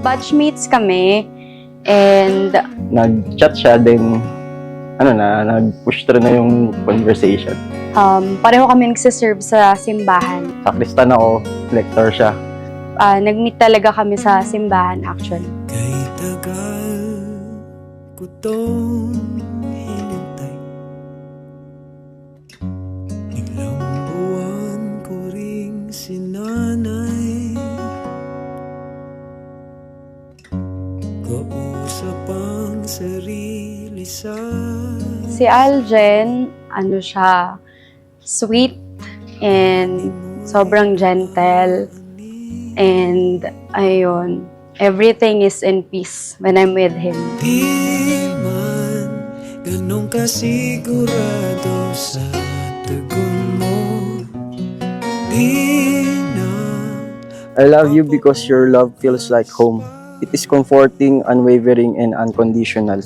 Batchmates kami and Nag-chat siya, then nag-push through na yung conversation. pareho kami nagsiserve sa simbahan. Sakristan ako, lector siya. Nag-meet talaga kami sa simbahan actually. Kay tagal ko tong hinintay, ilang buwan ko ring sinanay, kausap ang sarili sa Si Aljen, siya, sweet and sobrang gentle. And ayun, everything is in peace when I'm with him. Di man ganun kasigurado sa tugon mo. Di na I love you because your love feels like home. It is comforting, unwavering, and unconditional.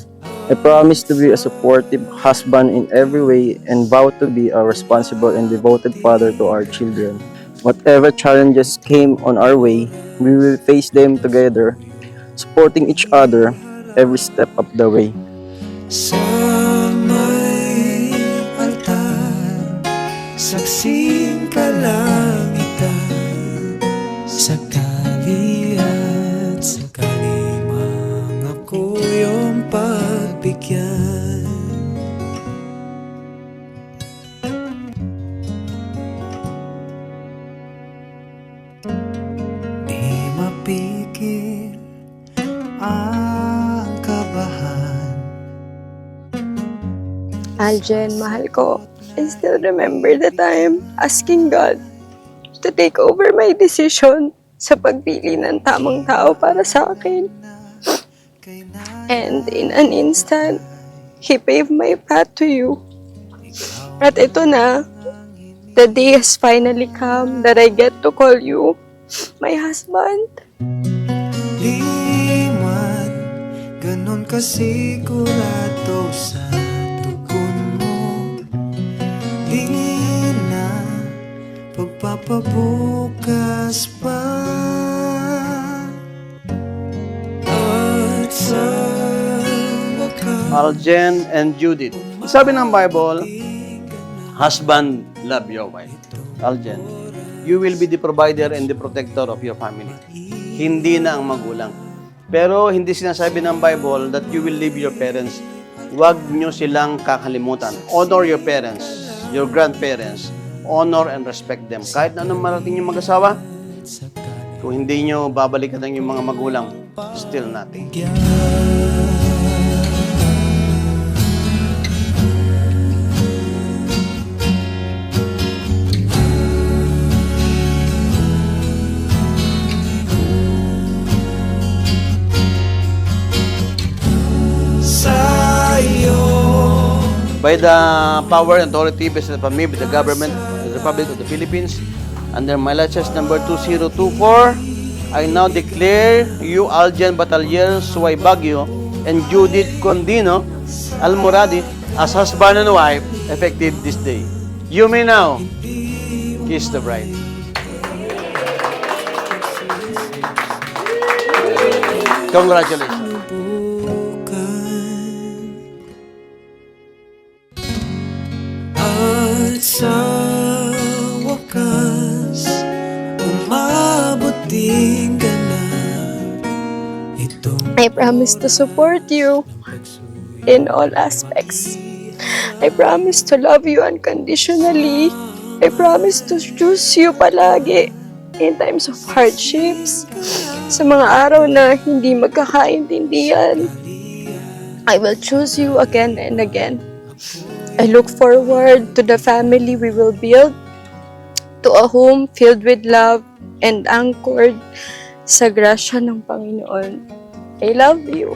I promise to be a supportive husband in every way and vow to be a responsible and devoted father to our children. Whatever challenges came on our way, we will face them together, supporting each other every step of the way. sa may altar, saksing kalangitan, sakali at sakali mang ako yung pagbigyan. Di mapigil ang kabahan. Aljen, mahal ko. I still remember the time asking God to take over my decision sa pagpili ng tamang tao para sa akin. And in an instant, He paved my path to you. At ito na, the day has finally come that I get to call you my husband. Di man ganon kasigurado sa tugon mo. Di na pagpapabukas pa. At sa wakas Aljen and Judith. Sabi ng Bible, husband, love your wife. Aljen, you will be the provider and the protector of your family. Hindi na ang magulang. Pero hindi sinasabi ng Bible that you will leave your parents. Huwag nyo silang kakalimutan. Honor your parents, your grandparents. Honor and respect them. Kahit na anong marating yung mag-asawa, kung hindi nyo babalikan yung mga magulang, still nothing. By the power and authority vested upon me by the government of the Republic of the Philippines, under my license number 2024, I now declare you, Aljen Batalier Suway Baguio and Judith Condino Almoradi, as husband and wife, effective this day. You may now kiss the bride. Congratulations. At sa wakas, umabot din ka na. Itong I promise to support you in all aspects. I promise to love you unconditionally. I promise to choose you palagi in times of hardships. Sa mga araw na hindi magkakaintindihan, I will choose you again and again. I look forward to the family we will build, to a home filled with love and anchored sa grasya ng Panginoon. I love you.